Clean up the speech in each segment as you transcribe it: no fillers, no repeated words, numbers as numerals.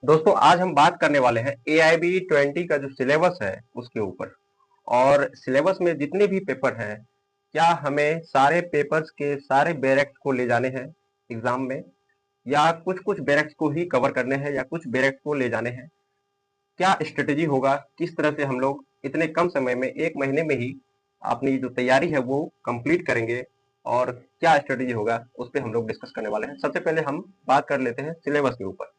दोस्तों आज हम बात करने वाले हैं AIB 20 का जो सिलेबस है उसके ऊपर। और सिलेबस में जितने भी पेपर हैं, क्या हमें सारे पेपर्स के सारे बैरेक्स को ले जाने हैं एग्जाम में, या कुछ कुछ बैरेक्स को ही कवर करने हैं, या कुछ बैरेक्स को ले जाने हैं? क्या स्ट्रेटेजी होगा, किस तरह से हम लोग इतने कम समय में 1 महीने में ही अपनी जो तैयारी है वो कंप्लीट करेंगे, और क्या स्ट्रेटेजी होगा उस पर हम लोग डिस्कस करने वाले हैं। सबसे पहले हम बात कर लेते हैं सिलेबस के ऊपर।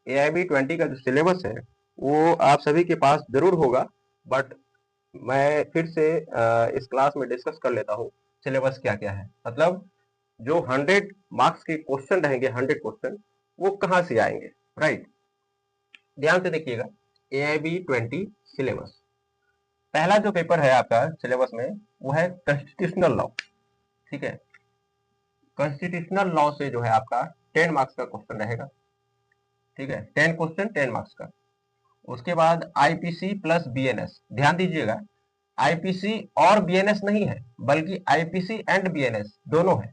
AIB 20 का जो सिलेबस है वो आप सभी के पास जरूर होगा, बट मैं फिर से इस क्लास में डिस्कस कर लेता हूँ सिलेबस क्या क्या है। मतलब जो 100 मार्क्स के क्वेश्चन रहेंगे, 100 क्वेश्चन, वो कहाँ से आएंगे, राइट? ध्यान से देखिएगा, AIB 20 सिलेबस, पहला जो पेपर है आपका सिलेबस में वो है कॉन्स्टिट्यूशनल लॉ। ठीक है, कॉन्स्टिट्यूशनल लॉ से जो है आपका 10 मार्क्स का क्वेश्चन रहेगा। ठीक है, 10 क्वेश्चन 10 मार्क्स का। उसके बाद आईपीसी प्लस बीएनएस, ध्यान दीजिएगा, आईपीसी और बीएनएस नहीं है, बल्कि आईपीसी एंड बीएनएस दोनों है।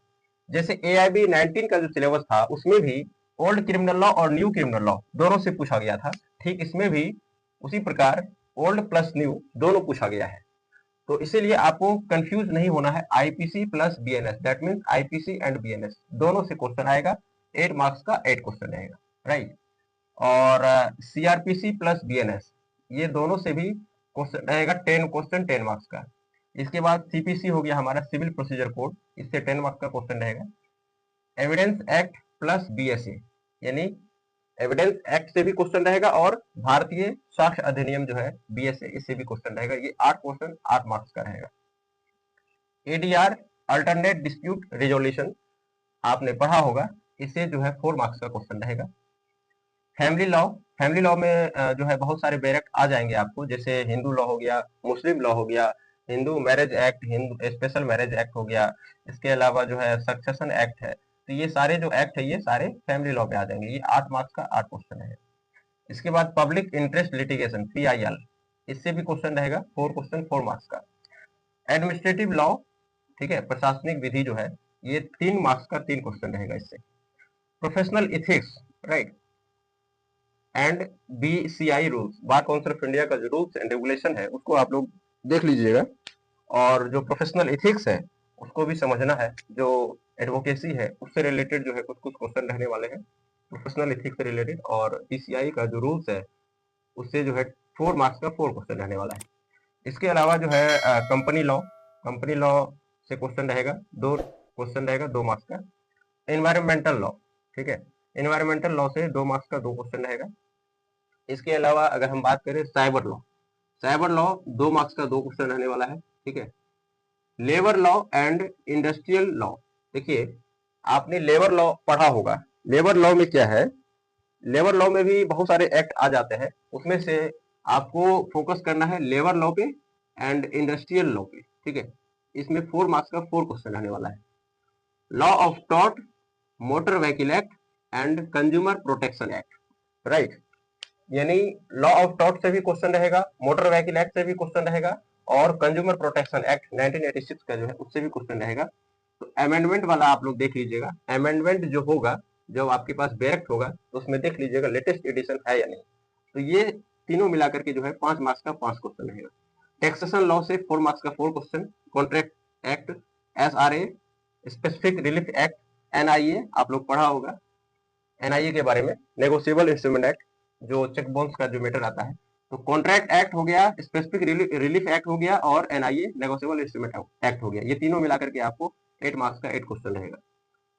जैसे AIB 19 का जो सिलेबस था उसमें भी ओल्ड क्रिमिनल लॉ और न्यू क्रिमिनल लॉ दोनों से पूछा गया था, ठीक इसमें भी उसी प्रकार ओल्ड प्लस न्यू दोनों पूछा गया है। तो इसीलिए आपको कंफ्यूज नहीं होना है, IPC plus BNS, that means IPC and BNS दोनों से क्वेश्चन आएगा। 8 मार्क्स का 8 क्वेश्चन रहेगा, राइट। और सीआरपीसी प्लस बीएनएस, ये दोनों से भी क्वेश्चन रहेगा, 10 क्वेश्चन 10 मार्क्स का। इसके बाद सीपीसी हो गया हमारा सिविल प्रोसीजर कोड, इससे 10 मार्क्स का क्वेश्चन रहेगा। एविडेंस एक्ट प्लस बीएसए, यानी एविडेंस एक्ट से भी क्वेश्चन रहेगा, और भारतीय साक्ष्य अधिनियम जो है बीएसए, इससे भी क्वेश्चन रहेगा। ये 8 क्वेश्चन 8 मार्क्स का रहेगा। एडीआर अल्टरनेट डिस्प्यूट रिजोल्यूशन आपने पढ़ा होगा, इससे जो है 4 मार्क्स का क्वेश्चन रहेगा। फैमिली लॉ, फैमिली लॉ में जो है बहुत सारे बैरक आ जाएंगे आपको, जैसे हिंदू लॉ हो गया, मुस्लिम लॉ हो गया, Hindu marriage act, Hindu special marriage act हो गया, इसके अलावा जो है सक्सेशन एक्ट है। तो ये सारे जो एक्ट है ये सारे फैमिली लॉ पे आ जाएंगे। ये 8 मार्क्स का 8 क्वेश्चन है। इसके बाद पब्लिक इंटरेस्ट लिटिगेशन PIL, इससे भी क्वेश्चन रहेगा, 4 क्वेश्चन 4 मार्क्स का। एडमिनिस्ट्रेटिव लॉ, ठीक है, प्रशासनिक विधि जो है, ये 3 मार्क्स का 3 क्वेश्चन रहेगा इससे। Professional ethics, right, and BCI rules, bar council of India का जो रूल्स एंड रेगुलेशन है उसको आप लोग देख लीजिएगा। और जो प्रोफेशनल इथिक्स है उसको भी समझना है, जो एडवोकेसी है उससे रिलेटेड जो है कुछ कुछ क्वेश्चन रहने वाले हैं प्रोफेशनल इथिक्स से रिलेटेड। और BCI का जो रूल्स है उससे जो है 4 मार्क्स का 4 क्वेश्चन रहने वाला है। इसके अलावा जो है कंपनी लॉ, कंपनी लॉ से क्वेश्चन रहेगा, 2 क्वेश्चन रहेगा 2 मार्क्स का। एनवायरमेंटल लॉ, ठीक है, एनवायरमेंटल लॉ से 2 मार्क्स का 2 क्वेश्चन रहेगा। इसके अलावा अगर हम बात करें cyber law, cyber law 2 marks का 2 क्वेश्चन रहने वाला है। ठीक है, labour law and industrial law, देखिए आपने लेबर लॉ पढ़ा होगा। लेबर लॉ में क्या है, लेबर लॉ में भी बहुत सारे एक्ट आ जाते हैं, उसमें से आपको फोकस करना है लेबर लॉ पे एंड इंडस्ट्रियल लॉ पे। ठीक है, इसमें 4 मार्क्स का 4 क्वेश्चन रहने वाला है। Law of tort, motor vehicle act and consumer protection act, right, यानी लॉ ऑफ टॉर्ट से भी क्वेश्चन रहेगा, मोटर व्हीकल एक्ट से भी क्वेश्चन रहेगा, और कंज्यूमर प्रोटेक्शन एक्ट 1986 का जो है उससे भी क्वेश्चन रहेगा। तो अमेंडमेंट वाला आप लोग देख लीजिएगा, अमेंडमेंट जो होगा, जब आपके पास बैरक्ट होगा तो उसमें देख लीजिएगा लेटेस्ट एडिशन है या नहीं। तो ये तीनों मिलाकर के जो है 5 मार्क्स का 5 क्वेश्चन रहेगा। टैक्सेशन लॉ से 4 मार्क्स का 4 question, contract act, SRA, specific relief act, NIA आप लोग पढ़ा होगा, NIA के बारे में, नेगोशिएबल इंस्ट्रूमेंट एक्ट, जो चेक बाउंस का जो मैटर आता है। तो कॉन्ट्रैक्ट एक्ट हो गया, स्पेसिफिक रिलीफ एक्ट हो गया, और NIA नेगोशिएबल इंस्ट्रूमेंट एक्ट हो गया। ये तीनों मिलाकर के आपको 8 मार्क्स का 8 क्वेश्चन रहेगा।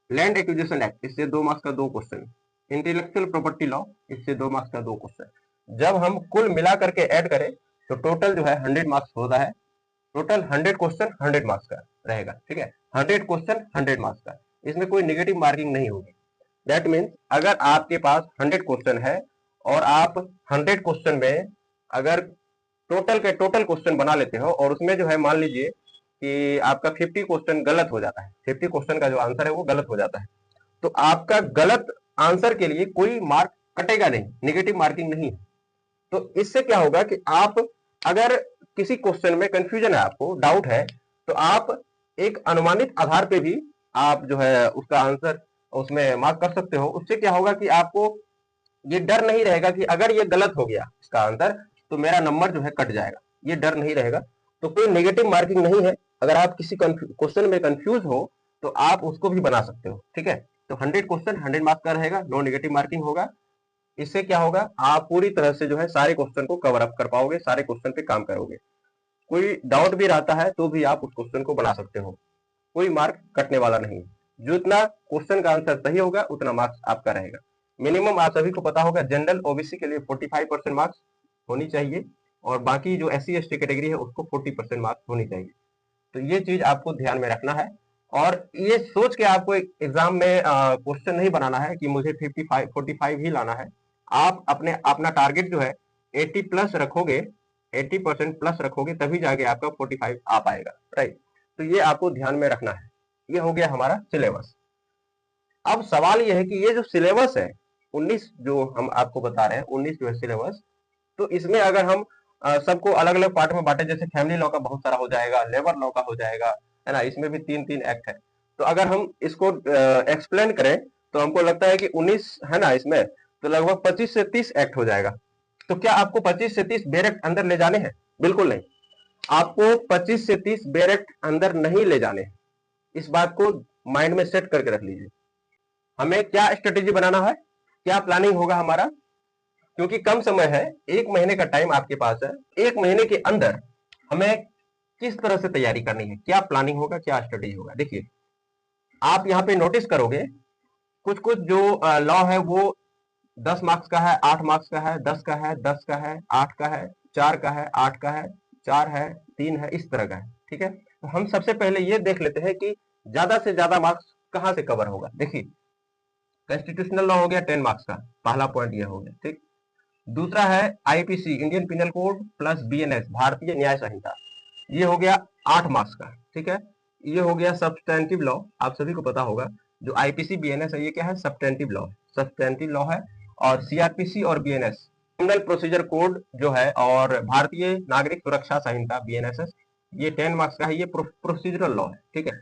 लैंड एक्विजिशन एक्ट, इससे 2 मार्क्स का 2 क्वेश्चन। इंटेलेक्चुअल प्रॉपर्टी लॉ, इससे 2 मार्क्स का 2 क्वेश्चन। जब हम कुल मिलाकर के ऐड करें तो टोटल जो है 100 मार्क्स होता है। टोटल 100 क्वेश्चन 100 मार्क्स का रहेगा। ठीक है, 100 क्वेश्चन 100 मार्क्स का, इसमें कोई निगेटिव मार्किंग नहीं होगी। दैट मीन्स अगर आपके पास 100 क्वेश्चन है और आप 100 क्वेश्चन में अगर टोटल के टोटल क्वेश्चन बना लेते हो, और उसमें जो है मान लीजिए कि आपका 50 क्वेश्चन गलत हो जाता है, 50 क्वेश्चन का जो आंसर है वो गलत हो जाता है, तो आपका गलत आंसर के लिए कोई मार्क कटेगा नहीं, निगेटिव मार्किंग नहीं है। तो इससे क्या होगा कि आप अगर किसी क्वेश्चन में कंफ्यूजन है, आपको डाउट है, तो आप एक अनुमानित आधार पे भी आप जो है उसका आंसर उसमें मार्क कर सकते हो। उससे क्या होगा कि आपको ये डर नहीं रहेगा कि अगर ये गलत हो गया इसका आंसर तो मेरा नंबर जो है कट जाएगा, ये डर नहीं रहेगा। तो कोई नेगेटिव मार्किंग नहीं है। अगर आप किसी क्वेश्चन में कंफ्यूज हो तो आप उसको भी बना सकते हो, ठीक है। तो 100 क्वेश्चन 100 मार्क्स का रहेगा, नो नेगेटिव मार्किंग होगा। इससे क्या होगा, आप पूरी तरह से जो है सारे क्वेश्चन को कवर अप कर पाओगे, सारे क्वेश्चन पे काम करोगे। कोई डाउट भी रहता है तो भी आप उस क्वेश्चन को बना सकते हो, कोई मार्क कटने वाला नहीं है। जितना क्वेश्चन का आंसर सही होगा उतना मार्क्स आपका रहेगा। मिनिमम आप सभी को पता होगा, जनरल ओबीसी के लिए 45% मार्क्स होनी चाहिए, और बाकी जो SC ST कैटेगरी है उसको 40% मार्क्स होनी चाहिए। तो ये चीज आपको ध्यान में रखना है, और ये सोच के आपको एग्जाम में क्वेश्चन नहीं बनाना है कि मुझे 45 ही लाना है। आप अपना टारगेट जो है 80 प्लस रखोगे, 80% प्लस रखोगे, तभी जाके आपका 45 आ पाएगा, राइट। तो ये आपको ध्यान में रखना है। ये हो गया हमारा सिलेबस। अब सवाल ये है कि ये जो सिलेबस है 19 जो हम आपको बता रहे हैं, 19 जो है सिलेबस, तो इसमें अगर हम सबको अलग अलग पार्ट में बांटे, जैसे फैमिली लॉ का बहुत सारा हो जाएगा, लेबर लॉ का हो जाएगा, है ना, इसमें भी 3-3 एक्ट है। तो अगर हम इसको एक्सप्लेन करें तो हमको लगता है कि 19 है ना इसमें, तो लगभग 25 से 30 एक्ट हो जाएगा। तो क्या आपको 25 से 30 बेरेक्ट अंदर ले जाने हैं? बिल्कुल नहीं, आपको 25 से 30 बेरेक्ट अंदर नहीं ले जाने हैं। इस बात को माइंड में सेट करके रख लीजिए। हमें क्या स्ट्रेटेजी बनाना है, क्या प्लानिंग होगा हमारा, क्योंकि कम समय है, 1 महीने का टाइम आपके पास है। 1 महीने के अंदर हमें किस तरह से तैयारी करनी है, क्या प्लानिंग होगा, क्या स्ट्रेटेजी होगा। देखिए, आप यहाँ पे नोटिस करोगे कुछ कुछ जो लॉ है वो 10 मार्क्स का है, 8 मार्क्स का है, 10 का है, 10 का है, 8 का है, 4 का है, 8 का है, 4 है, 3 है, इस तरह का है, ठीक है। तो हम सबसे पहले ये देख लेते हैं कि ज्यादा से ज्यादा मार्क्स कहाँ से कवर होगा। देखिए, कॉन्स्टिट्यूशनल लॉ हो गया 10 मार्क्स का, पहला पॉइंट ये हो गया, ठीक। दूसरा है IPC, Indian penal code plus BNS, भारतीय न्याय संहिता, ये हो गया 8 मार्क्स का, ठीक है। ये हो गया सब्सटेंटिव लॉ, आप सभी को पता होगा जो IPC BNS है ये क्या है, सब्सटेंटिव लॉ, सब्सटेंटिव लॉ है। और CRPC और BNS, क्रिमिनल प्रोसीजर कोड जो है, और भारतीय नागरिक सुरक्षा संहिता BNSS, ये 10 मार्क्स का है, ये प्रोसीजरल लॉ है, ठीक है।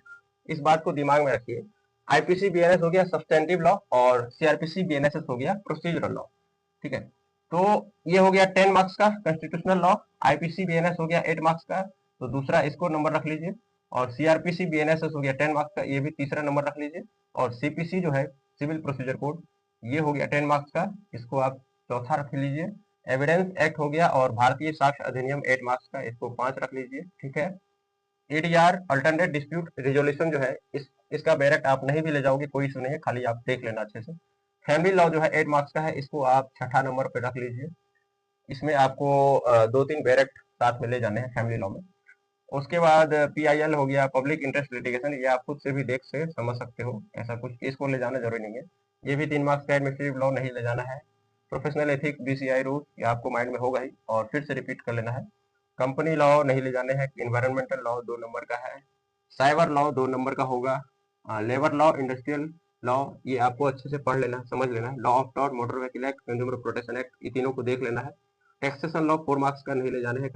इस बात को दिमाग में रखिए। IPC BNS हो गया सब्सटेंटिव लॉ, और CRPC BNSS हो गया प्रोसीजरल लॉ, ठीक है। तो ये हो गया 10 मार्क्स का कॉन्स्टिट्यूशनल लॉ, IPC BNS हो गया 8 मार्क्स का, तो दूसरा इसको नंबर रख लीजिए। और CRPC BNSS हो गया 10 मार्क्स का, ये भी तीसरा नंबर रख लीजिए। और CPC जो है सिविल प्रोसीजर कोड, ये हो गया 10 मार्क्स का, इसको आप चौथा रख लीजिए। एविडेंस एक्ट हो गया, और भारतीय साक्ष्य अधिनियम 8 मार्क्स का, इसको 5 रख लीजिए, ठीक है। ADR अल्टरनेट डिस्प्यूट रिजोल्यूशन जो है, इसका बैरक आप नहीं भी ले जाओगे, कोई इशू नहीं है, खाली आप देख लेना अच्छे से। फैमिली लॉ जो है 8 मार्क्स का है, इसको आप छठा नंबर पे रख लीजिए। इसमें आपको 2-3 बैरक साथ में ले जाने हैं फैमिली लॉ में। उसके बाद PIL हो गया, पब्लिक इंटरेस्ट लिटिगेशन, ये आप खुद से भी देख से समझ सकते हो, ऐसा कुछ इसको ले जाना जरूरी नहीं है। ये भी 3 मार्क्स का, एडमिनिस्ट्रेटिव लॉ नहीं ले जाना है। प्रोफेशनल एथिक BCI रूल, ये आपको माइंड में होगा ही, और फिर से रिपीट कर लेना है। कंपनी लॉ नहीं ले जाने हैं। इन्वायरमेंटल लॉ 2 नंबर का है। साइबर लॉ 2 नंबर का होगा। लेबर लॉ, इंडस्ट्रियल लॉ, ये आपको अच्छे से पढ़ लेना, समझ लेना है। Law of tort, motor vehicle act, consumer protection act, ये तीनों को देख लेना है। टैक्सेशन लॉ 4 मार्क्स का नहीं ले जाने हैं।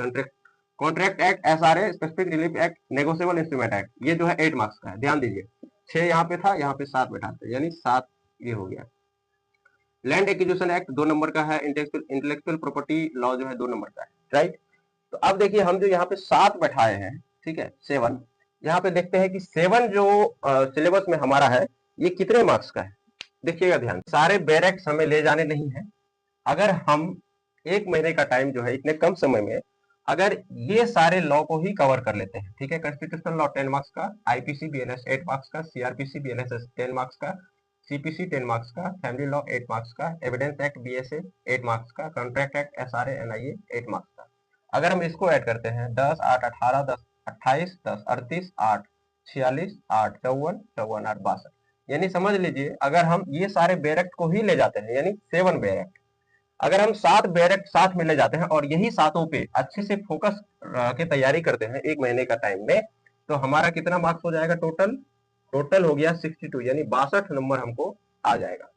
Contract act, SRA, specific relief act, negotiable instrument act, ये जो है 8 मार्क्स का है, ध्यान दीजिए। 6 यहाँ पे था, यहाँ पे 7 बैठा था, यानी 7 ये हो गया। लैंड एक्विजिशन एक्ट 2 नंबर का है। इंटेलेक्चुअल प्रॉपर्टी लॉ जो है 2 नंबर का है, राइट। तो अब देखिए, हम जो यहाँ पे 7 बैठाए हैं, ठीक है, 7, यहाँ पे देखते हैं कि 7 जो सिलेबस में हमारा है ये कितने मार्क्स का है। देखिएगा ध्यान, सारे बैरक्स हमें ले जाने नहीं है। अगर हम 1 महीने का टाइम जो है, इतने कम समय में अगर ये सारे लॉ को ही कवर कर लेते हैं, ठीक है। कॉन्स्टिट्यूशनल लॉ 10 मार्क्स का, IPC BNS 8 मार्क्स का, CRPC BNSS 10 मार्क्स का, CPC 10 मार्क्स का, फैमिली लॉ 8 मार्क्स का, एविडेंस एक्ट BSA 8 मार्क्स का, contract act SRA NIA 8 marks का। अगर हम इसको ऐड करते हैं, 10 8 18 10 28 10 38 8 46 8 54 54 8 62, यानी समझ लीजिए अगर हम ये सारे बैरक्ट को ही ले जाते हैं, यानी 7 बैरक्ट, अगर हम 7 बैरक साथ में ले जाते हैं और यही सातों पे अच्छे से फोकस के तैयारी करते हैं 1 महीने का टाइम में, तो हमारा कितना मार्क्स हो जाएगा टोटल हो गया 62, यानी 62 नंबर हमको आ जाएगा।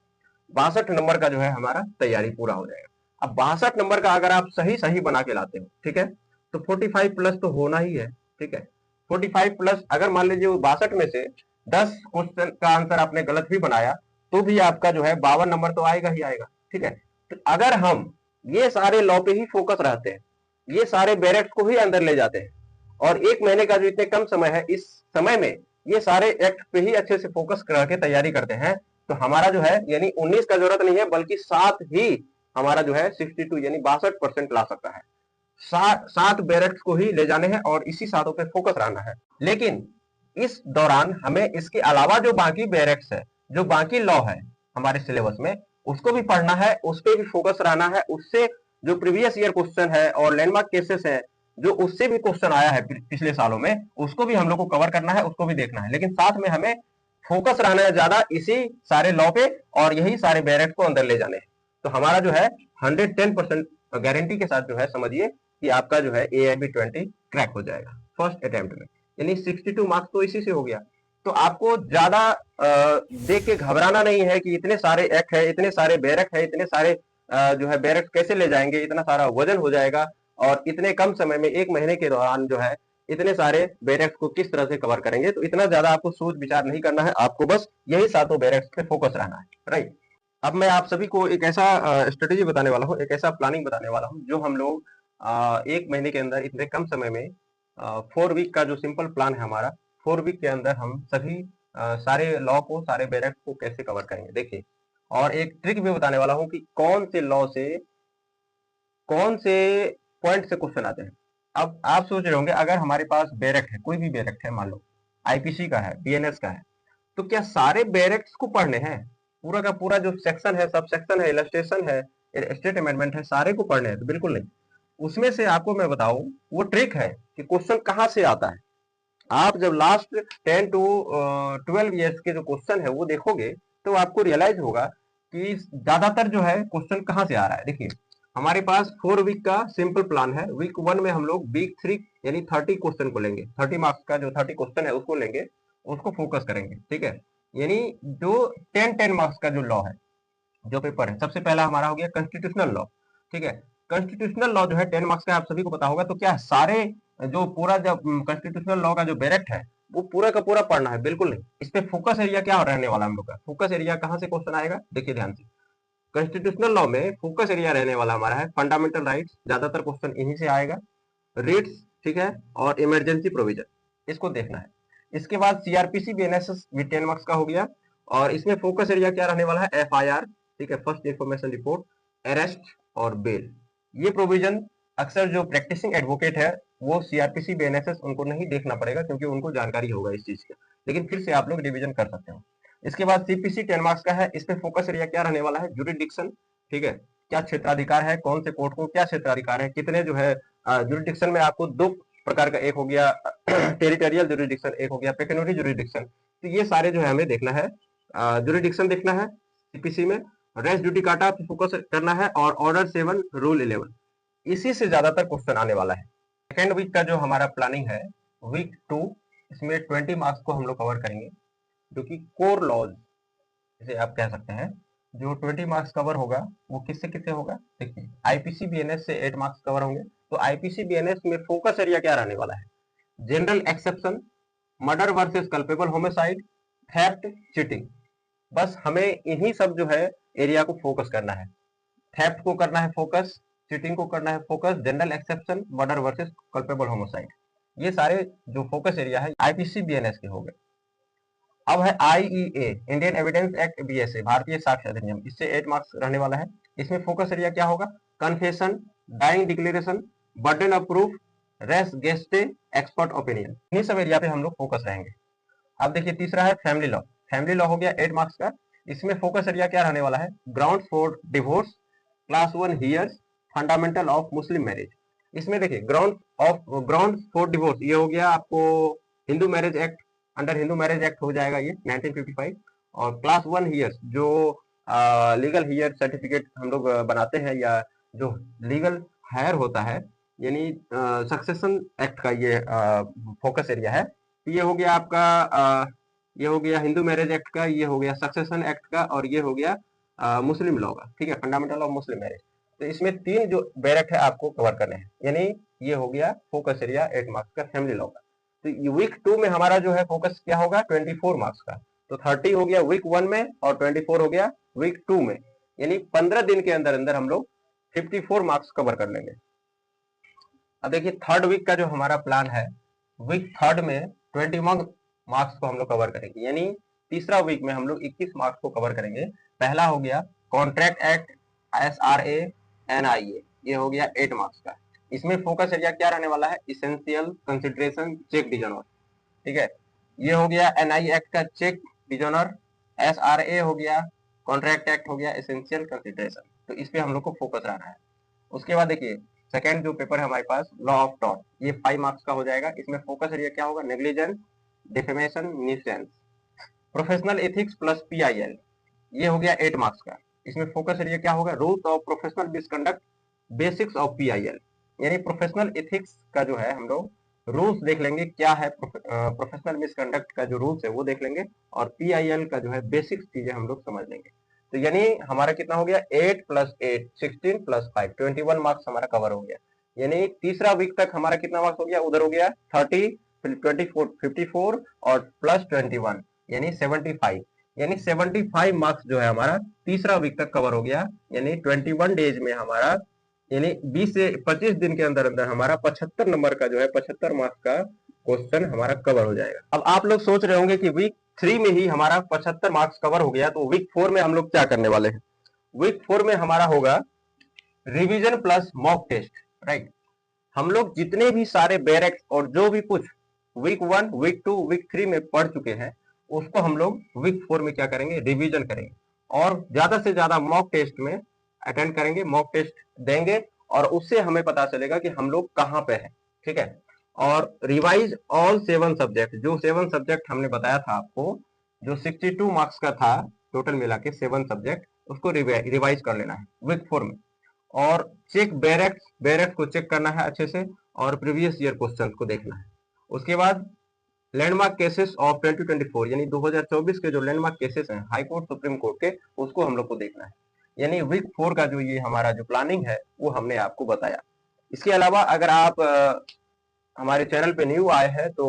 62 नंबर का जो है हमारा तैयारी पूरा हो जाएगा। अब 62 नंबर का अगर आप सही सही बना के लाते हो, ठीक है, तो 45 प्लस तो होना ही है, ठीक है। 45 प्लस, अगर मान लीजिए 62 में से 10 क्वेश्चन का आंसर आपने गलत भी बनाया, तो भी आपका जो है 52 नंबर तो आएगा ही आएगा, ठीक है। अगर हम ये सारे लॉ पे ही फोकस रहते हैं, ये सारे बैरेक्स को ही अंदर ले जाते हैं, और एक महीने का जो इतने कम समय है, इस समय में ये सारे एक्ट पे ही अच्छे से फोकस करके तैयारी करते हैं, तो हमारा जो है यानी 19 का जरूरत नहीं है, बल्कि 7 ही हमारा जो है 62 यानी 62% ला सकता है। 7 बैरेक्स को ही ले जाने हैं और इसी 7 पे फोकस रहना है। लेकिन इस दौरान हमें इसके अलावा जो बाकी बैरेक्स है, जो बाकी लॉ है हमारे सिलेबस में, उसको भी पढ़ना है, उस पर भी फोकस रहना है। उससे जो प्रीवियस ईयर क्वेश्चन है और लैंडमार्क केसेस है, जो उससे भी क्वेश्चन आया है पिछले सालों में, उसको भी हम लोग को कवर करना है, उसको भी देखना है। लेकिन साथ में हमें फोकस रहना है ज्यादा इसी सारे लॉ पे, और यही सारे बैरेक्स को अंदर ले जाने हैं। तो हमारा जो है 110% गारंटी के साथ जो है समझिए कि आपका जो है AIB 20 क्रैक हो जाएगा फर्स्ट अटेम्प्ट में, यानी 62 मार्क्स तो इसी से हो गया। तो आपको ज्यादा देख के घबराना नहीं है कि इतने सारे एक्ट है, इतने सारे बैरक है, इतने सारे जो है बैरक कैसे ले जाएंगे, इतना सारा वजन हो जाएगा, और इतने कम समय में 1 महीने के दौरान जो है इतने सारे बैरक्स को किस तरह से कवर करेंगे। तो इतना ज्यादा आपको सोच विचार नहीं करना है, आपको बस यही 7 बैरक्स पे फोकस रहना है, राइट। अब मैं आप सभी को एक ऐसा स्ट्रेटेजी बताने वाला हूँ, एक ऐसा प्लानिंग बताने वाला हूँ, जो हम लोग 1 महीने के अंदर इतने कम समय में 4 वीक का जो सिंपल प्लान है हमारा, 4 वीक के अंदर हम सभी सारे लॉ को, सारे बैरक्स को कैसे कवर करेंगे, देखिए। और एक ट्रिक भी बताने वाला हूँ कि कौन से लॉ से, कौन से पॉइंट से क्वेश्चन आते हैं। अब आप सोच रहे होंगे, अगर हमारे पास बैरक है, कोई भी बैरक है, मान लो IPC का है, BNS का है, तो क्या सारे बैरक्स को पढ़ने हैं? पूरा का पूरा जो सेक्शन है, सब सेक्शन है, इलस्ट्रेशन है, स्टेट अमेंडमेंट है, सारे को पढ़ने हैं? तो बिल्कुल नहीं। उसमें से आपको मैं बताऊं, वो ट्रिक है कि क्वेश्चन कहां से आता है। आप जब लास्ट 10 टू 12 ईयर्स के जो क्वेश्चन है वो देखोगे, तो आपको रियलाइज होगा कि ज्यादातर जो है क्वेश्चन कहां से आ रहा है। देखिए, हमारे पास 4 वीक का सिंपल प्लान है। वीक 1 में हम लोग वीक 3 यानी 30 क्वेश्चन को लेंगे, 30 मार्क्स का जो 30 क्वेश्चन है उसको लेंगे, उसको फोकस करेंगे, ठीक है। यानी जो 10 मार्क्स का जो लॉ है, जो पेपर है, सबसे पहला हमारा हो गया कॉन्स्टिट्यूशनल लॉ, ठीक है। कॉन्स्टिट्यूशनल लॉ जो है 10 मार्क्स का, आप सभी को पता होगा। तो क्या सारे जो पूरा जब कॉन्स्टिट्यूशनल लॉ का जो बैरेक्ट है वो पूरा का पूरा पढ़ना है? बिल्कुल नहीं। इस पे फोकस एरिया क्या रहने वाला है हम लोग का? फोकस एरिया कहां से क्वेश्चन आएगा, देखिए ध्यान से। कॉन्स्टिट्यूशनल लॉ में फोकस एरिया रहने वाला हमारा है फंडामेंटल राइट्स, ज्यादातर क्वेश्चन इन्हीं से आएगा, रेट्स, ठीक है, और इमरजेंसी प्रोविजन, इसको देखना है। इसके बाद CRPC BNSS भी 10 मार्क्स का हो गया, और इसमें फोकस एरिया क्या रहने वाला है? FIR, ठीक है, फर्स्ट इन्फॉर्मेशन रिपोर्ट, अरेस्ट और बेल। ये प्रोविजन अक्सर जो प्रैक्टिसिंग एडवोकेट है वो CRPC BNSS उनको नहीं देखना पड़ेगा, क्योंकि उनको जानकारी होगा इस चीज की, लेकिन फिर से आप लोग रिवीजन कर सकते हो। इसके बाद CPC 10 मार्क्स का है। इस पे फोकस एरिया क्या रहने वाला है? जुरिडिक्शन, ठीक है, क्या क्षेत्राधिकार है, कौन से कोर्ट को क्या क्षेत्राधिकार है, कितने जो है जुरिडिक्शन में आपको 2 प्रकार का, एक हो गया टेरिटोरियल जुरिडिक्शन, एक हो गया पेकुनियरी जुरिडिक्शन। तो ये सारे जो है हमें देखना है, जुरिडिक्शन देखना है CPC में, रेस जुडिकाटा पे फोकस करना है, और ऑर्डर 7 रूल 11, इसी से ज्यादातर क्वेश्चन आने वाला है। सेकेंड वीक का जो हमारा प्लानिंग है, वीक 2, इसमें 20 मार्क्स को हम लोग कवर करेंगे, जो कि कोर लॉज जिसे आप कह सकते हैं। जो 20 मार्क्स कवर होगा वो किससे किससे होगा? देखिए, IPC BNS से 8 मार्क्स कवर होंगे। तो IPC BNS में फोकस एरिया क्या रहने वाला है? General exception, murder versus culpable homicide, theft, cheating. बस हमें इन्हीं सब जो है एरिया को फोकस करना है। थेफ्ट को करना है फोकस, चीटिंग को करना है focus, general exception, murder versus culpable homicide, ये सारे जो फोकस एरिया है IPC BNS के हो गए। अब है IEA, Indian evidence act, BSA, भारतीय साक्ष्य अधिनियम, इससे 8 मार्क्स रहने वाला है। इसमें फोकस एरिया क्या होगा? Confession, dying declaration, burden of proof, res gestae, expert opinion, इन्हीं सब एरिया पे हम लोग फोकस रहेंगे। अब देखिए, तीसरा है फैमिली लॉ। फैमिली लॉ हो गया 8 मार्क्स का। इसमें फोकस एरिया क्या रहने वाला है? Ground for divorce, class 1 heirs, fundamental of Muslim marriage. इसमें देखिए, ग्राउंड फॉर डिवोर्स ये हो गया आपको Hindu marriage act, under Hindu marriage act हो जाएगा ये 1955। और क्लास 1 हियर्स जो लीगल हियर सर्टिफिकेट हम लोग बनाते हैं, या जो लीगल हायर होता है, यानी सक्सेशन एक्ट का ये फोकस एरिया है। तो ये हो गया आपका ये हो गया हिंदू मैरिज एक्ट का, ये हो गया सक्सेशन एक्ट का, और ये हो गया मुस्लिम लॉ का, ठीक है, फंडामेंटल ऑफ मुस्लिम मैरिज। तो इसमें 3 जो बैरक है आपको कवर करने हैं, यानी ये हो गया फोकस एरिया 8 मार्क्स का फैमिली लॉ का। तो वीक 2 में हमारा जो है फोकस क्या होगा? 24 मार्क्स का। तो 30 हो गया वीक 1 में, और 24 हो गया वीक 2 में। यानी 15 दिन के अंदर अंदर हम लोग 54 मार्क्स कवर कर लेंगे। अब देखिए थर्ड वीक का जो हमारा प्लान है, वीक थर्ड में 21 मार्क्स को हम लोग कवर करेंगे, यानी तीसरा वीक में हम लोग 21 मार्क्स को कवर करेंगे। पहला हो गया कॉन्ट्रैक्ट एक्ट, SRA, NIA, ये हो गया 8 मार्क्स का। इसमें फोकस एरिया क्या रहने वाला है, इसेंशियल कंसिडरेशन चेक डिजोनर, ठीक है। ये हो गया NIA एक्ट का चेक डिजोनर, SRA हो गया, कॉन्ट्रैक्ट एक्ट हो गया, एसेंशियल कंसिडरेशन, तो इस पे हम लोग को फोकस रहना है। उसके बाद देखिए सेकंड जो पेपर है हमारे पास, लॉ ऑफ टॉर्ट, ये 5 मार्क्स का हो जाएगा। इसमें फोकस एरिया क्या होगा, negligence, defamation, nuisance, professional ethics plus PIL, ये हो गया 8 मार्क्स का। इसमें फोकस एरिया क्या होगा, rules of professional misconduct, basics of PIL, यानी प्रोफेशनल एथिक्स का जो है हम लोग रूल्स देख लेंगे, क्या है प्रोफेशनल मिसकंडक्ट का जो रूल्स है वो देख लेंगे, और PIL का जो है बेसिक्स चीजें हम लोग समझ लेंगे। तो यानी हमारा कितना हो गया, 8 + 8 16 + 5 21 मार्क्स हमारा कवर हो गया। यानी तीसरा वीक तक हमारा कितना मार्क्स हो गया, उधर हो गया 30, फिर 24 54 और प्लस 21 यानी 75, यानी 75 मार्क्स जो है हमारा तीसरा वीक तक कवर हो गया। यानी 21 डेज में हमारा, यानी 20 से 25 दिन के अंदर अंदर हमारा 75 नंबर का जो है 75 मार्क्स का क्वेश्चन हमारा कवर हो जाएगा। अब आप लोग सोच रहे होंगे कि वीक 3 में ही हमारा 75 मार्क्स कवर हो गया, तो वीक 4 में हम लोग क्या करने वाले हैं। वीक 4 में हमारा होगा revision plus mock test, right. हम लोग जितने भी सारे बैरेक्स और जो भी कुछ वीक 1, वीक 2, वीक 3 में पढ़ चुके हैं, उसको हम लोग वीक 4 में क्या करेंगे, रिवीजन करेंगे, और ज्यादा से ज्यादा मॉक टेस्ट में अटेंड करेंगे, मॉक टेस्ट देंगे, और उससे हमें पता चलेगा कि हम लोग कहाँ पे हैं, ठीक है। और रिवाइज ऑल 7 सब्जेक्ट, जो 7 सब्जेक्ट हमने बताया था आपको, जो 62 मार्क्स का था टोटल मिला के 7 सब्जेक्ट, उसको रिवाइज कर लेना है वीक 4 में। और चेक बैरेक्स को चेक करना है अच्छे से, और प्रीवियस ईयर क्वेश्चन को देखना है। उसके बाद लैंडमार्क केसेस ऑफ 2024, यानी 2024 के जो लैंडमार्क केसेस हैं हाई कोर्ट सुप्रीम कोर्ट के, उसको हम लोग को देखना है। यानी वीक 4 का जो ये हमारा जो प्लानिंग है वो हमने आपको बताया। इसके अलावा अगर आप हमारे चैनल पे न्यू आए हैं तो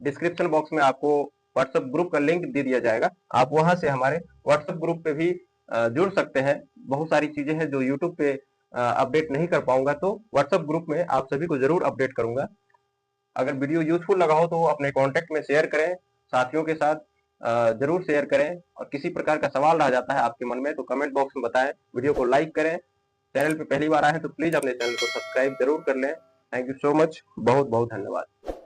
डिस्क्रिप्शन बॉक्स में आपको व्हाट्सएप ग्रुप का लिंक दे दिया जाएगा, आप वहां से हमारे व्हाट्सएप ग्रुप पे भी जुड़ सकते हैं। बहुत सारी चीजें हैं जो यूट्यूब पे अपडेट नहीं कर पाऊंगा, तो व्हाट्सएप ग्रुप में आप सभी को जरूर अपडेट करूंगा। अगर वीडियो यूजफुल लगा हो तो अपने कॉन्टेक्ट में शेयर करें, साथियों के साथ जरूर शेयर करें, और किसी प्रकार का सवाल रह जाता है आपके मन में तो कमेंट बॉक्स में बताएं, वीडियो को लाइक करें। चैनल पे पहली बार आए हैं तो प्लीज अपने चैनल को सब्सक्राइब जरूर कर लें। थैंक यू सो मच, बहुत बहुत धन्यवाद।